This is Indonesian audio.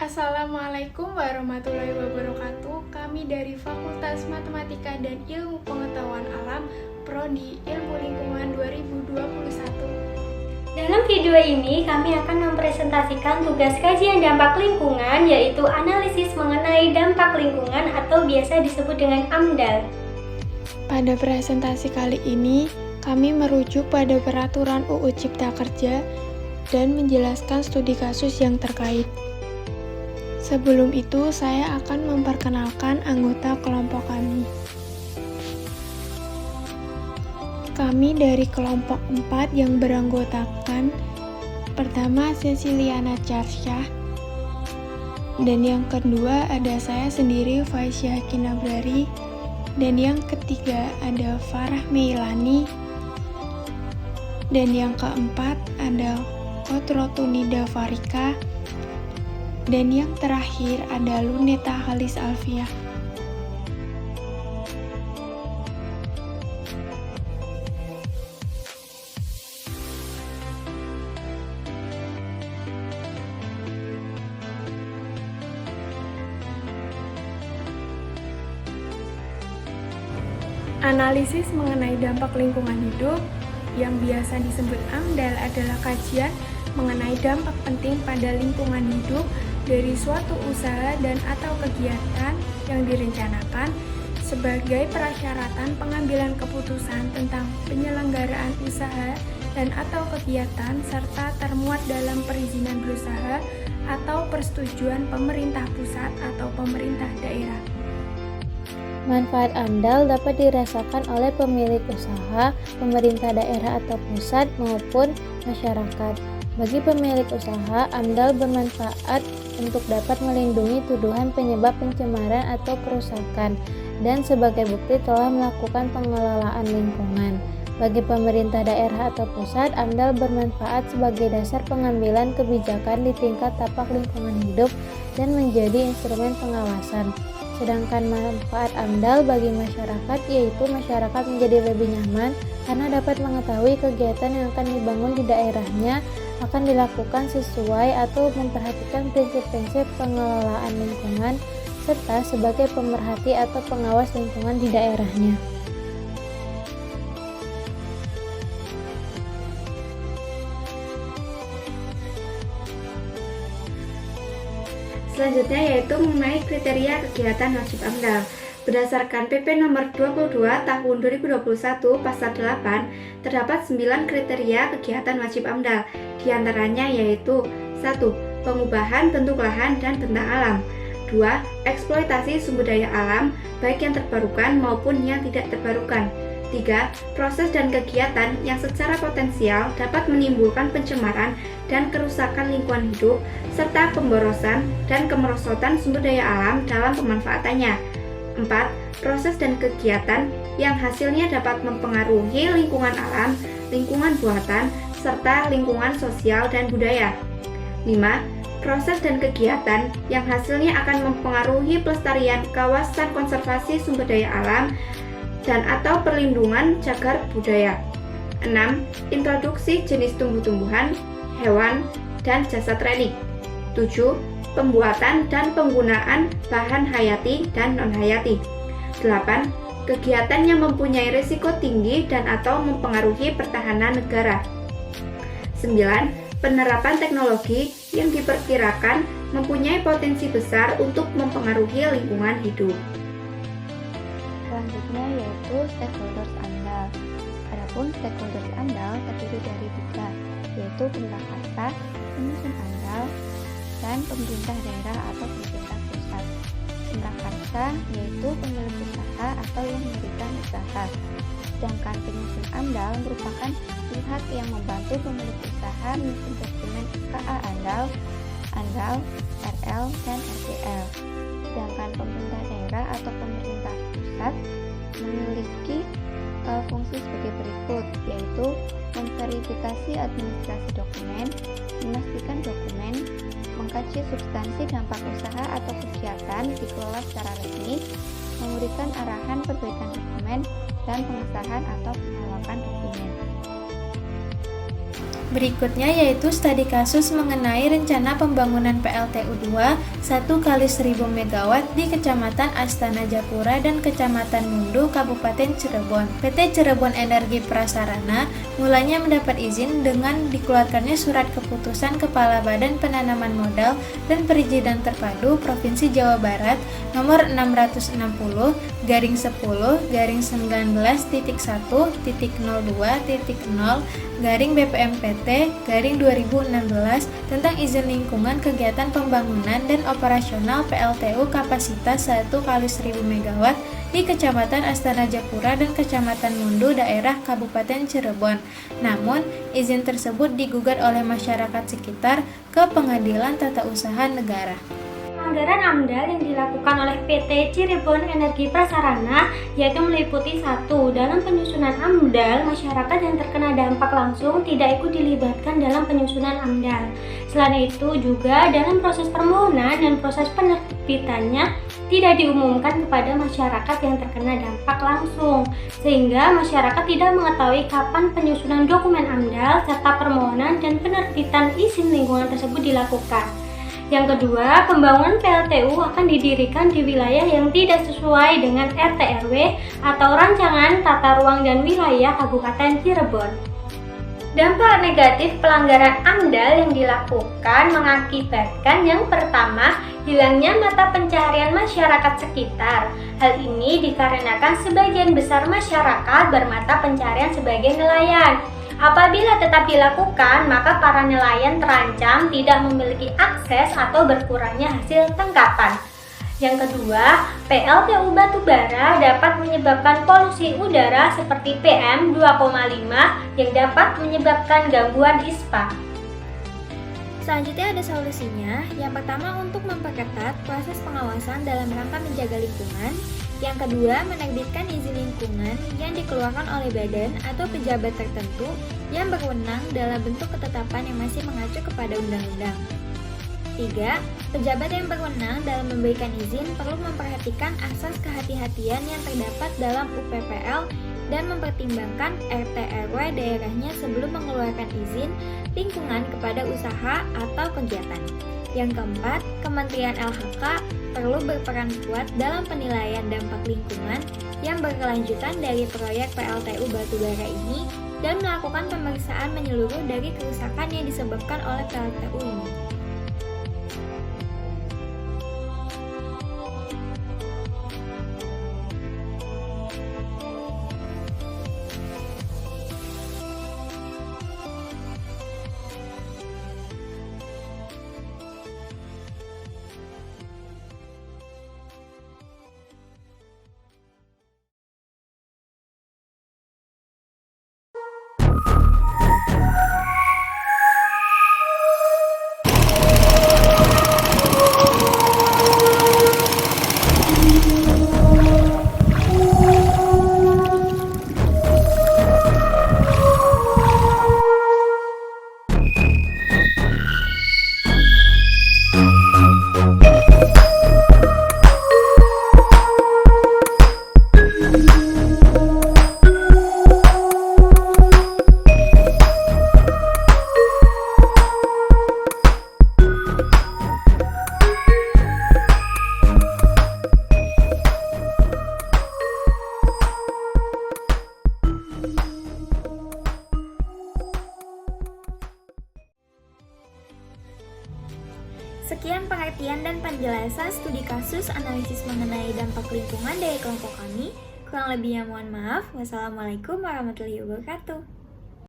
Assalamualaikum warahmatullahi wabarakatuh. Kami dari Fakultas Matematika dan Ilmu Pengetahuan Alam, Prodi Ilmu Lingkungan 2021. Dalam video ini kami akan mempresentasikan tugas kajian dampak lingkungan, yaitu analisis mengenai dampak lingkungan atau biasa disebut dengan AMDAL. Pada presentasi kali ini, kami merujuk pada Peraturan UU Cipta Kerja dan menjelaskan studi kasus yang terkait. Sebelum itu, saya akan memperkenalkan anggota kelompok kami. Kami dari kelompok 4 yang beranggotakan pertama Ceciliana Charsyah, dan yang kedua ada saya sendiri Faisyah Kinabrari, dan yang ketiga ada Farah Meilani, dan yang keempat ada Kotrotunida Farika, dan yang terakhir ada Luneta Halis Alfiah. Analisis mengenai dampak lingkungan hidup yang biasa disebut AMDAL adalah kajian mengenai dampak penting pada lingkungan hidup dari suatu usaha dan atau kegiatan yang direncanakan sebagai persyaratan pengambilan keputusan tentang penyelenggaraan usaha dan atau kegiatan serta termuat dalam perizinan berusaha atau persetujuan pemerintah pusat atau pemerintah daerah. Manfaat AMDAL dapat dirasakan oleh pemilik usaha, pemerintah daerah atau pusat, maupun masyarakat. Bagi pemilik usaha, AMDAL bermanfaat untuk dapat melindungi tuduhan penyebab pencemaran atau kerusakan, dan sebagai bukti telah melakukan pengelolaan lingkungan. Bagi pemerintah daerah atau pusat, AMDAL bermanfaat sebagai dasar pengambilan kebijakan di tingkat tapak lingkungan hidup dan menjadi instrumen pengawasan. Sedangkan manfaat AMDAL bagi masyarakat yaitu masyarakat menjadi lebih nyaman karena dapat mengetahui kegiatan yang akan dibangun di daerahnya akan dilakukan sesuai atau memperhatikan prinsip-prinsip pengelolaan lingkungan serta sebagai pemerhati atau pengawas lingkungan di daerahnya. Selanjutnya yaitu mengenai kriteria kegiatan wajib AMDAL. Berdasarkan PP nomor 22 tahun 2021 pasal 8, terdapat 9 kriteria kegiatan wajib AMDAL. Di antaranya yaitu 1. Pengubahan bentuk lahan dan bentang alam. 2. Eksploitasi sumber daya alam, baik yang terbarukan maupun yang tidak terbarukan. 3. Proses dan kegiatan yang secara potensial dapat menimbulkan pencemaran dan kerusakan lingkungan hidup, serta pemborosan dan kemerosotan sumber daya alam dalam pemanfaatannya. 4. Proses dan kegiatan yang hasilnya dapat mempengaruhi lingkungan alam, lingkungan buatan, serta lingkungan sosial dan budaya. 5. Proses dan kegiatan yang hasilnya akan mempengaruhi pelestarian kawasan konservasi sumber daya alam dan atau perlindungan cagar budaya. 6. Introduksi jenis tumbuh-tumbuhan, hewan, dan jasad relik. 7. Pembuatan dan penggunaan bahan hayati dan non-hayati. 8. Kegiatan yang mempunyai risiko tinggi dan atau mempengaruhi pertahanan negara. 9. Penerapan teknologi yang diperkirakan mempunyai potensi besar untuk mempengaruhi lingkungan hidup. Selanjutnya yaitu stakeholders AMDAL. Adapun stakeholders AMDAL terdiri dari 3, yaitu Pemrakarsa, penyusun AMDAL, dan pemerintah daerah atau pemerintah pusat. Pemrakarsa yaitu pemilik usaha atau yang mendirikan usaha. Sedangkan penyusun AMDAL merupakan pihak yang membantu pemilik usaha menyusun dokumen KA AMDAL, RL, dan RPL. Sedangkan pemerintah daerah atau pemerintah pusat memiliki fungsi sebagai berikut, yaitu memverifikasi administrasi dokumen, memastikan dokumen, mengkaji substansi dampak usaha atau kegiatan dikelola secara resmi, memberikan arahan perbaikan dokumen, dan pengesahan atau penolakan dokumen. Berikutnya yaitu studi kasus mengenai rencana pembangunan PLTU 2 1x1000 MW di Kecamatan Astana Japura dan Kecamatan Mundu, Kabupaten Cirebon. PT Cirebon Energi Prasarana mulanya mendapat izin dengan dikeluarkannya Surat Keputusan Kepala Badan Penanaman Modal dan Perizinan Terpadu Provinsi Jawa Barat nomor 660/10-19.02.0/BPMPT/2016 tentang izin lingkungan kegiatan pembangunan dan operasional PLTU kapasitas 1x1000 MW di Kecamatan Astana Japura dan Kecamatan Mundu daerah Kabupaten Cirebon. Namun, izin tersebut digugat oleh masyarakat sekitar ke Pengadilan Tata Usaha Negara. Pelanggaran AMDAL yang dilakukan oleh PT Cirebon Energi Prasarana yaitu meliputi 1. Dalam penyusunan AMDAL, masyarakat yang terkena dampak langsung tidak ikut dilibatkan dalam penyusunan AMDAL. Selain itu juga dalam proses permohonan dan proses penerbitannya tidak diumumkan kepada masyarakat yang terkena dampak langsung, sehingga masyarakat tidak mengetahui kapan penyusunan dokumen AMDAL serta permohonan dan penerbitan izin lingkungan tersebut dilakukan. Yang kedua, pembangunan PLTU akan didirikan di wilayah yang tidak sesuai dengan RT/RW atau Rancangan Tata Ruang dan Wilayah Kabupaten Cirebon. Dampak negatif pelanggaran AMDAL yang dilakukan mengakibatkan yang pertama, hilangnya mata pencaharian masyarakat sekitar. Hal ini dikarenakan sebagian besar masyarakat bermata pencaharian sebagai nelayan. Apabila tetap dilakukan, maka para nelayan terancam tidak memiliki akses atau berkurangnya hasil tangkapan. Yang kedua, PLTU batubara dapat menyebabkan polusi udara seperti PM2,5 yang dapat menyebabkan gangguan ISPA. Selanjutnya ada solusinya. Yang pertama, untuk memperketat proses pengawasan dalam rangka menjaga lingkungan. Yang kedua, menerbitkan izin lingkungan yang dikeluarkan oleh badan atau pejabat tertentu yang berwenang dalam bentuk ketetapan yang masih mengacu kepada undang-undang. 3. Pejabat yang berwenang dalam memberikan izin perlu memperhatikan asas kehati-hatian yang terdapat dalam UPPL dan mempertimbangkan RT/RW daerahnya sebelum mengeluarkan izin lingkungan kepada usaha atau kegiatan. Yang keempat, Kementerian LHK perlu berperan kuat dalam penilaian dampak lingkungan yang berkelanjutan dari proyek PLTU batubara ini dan melakukan pemeriksaan menyeluruh dari kerusakan yang disebabkan oleh PLTU ini. Sekian pengertian dan penjelasan studi kasus analisis mengenai dampak lingkungan dari kelompok kami. Kurang lebihnya mohon maaf. Wassalamualaikum warahmatullahi wabarakatuh.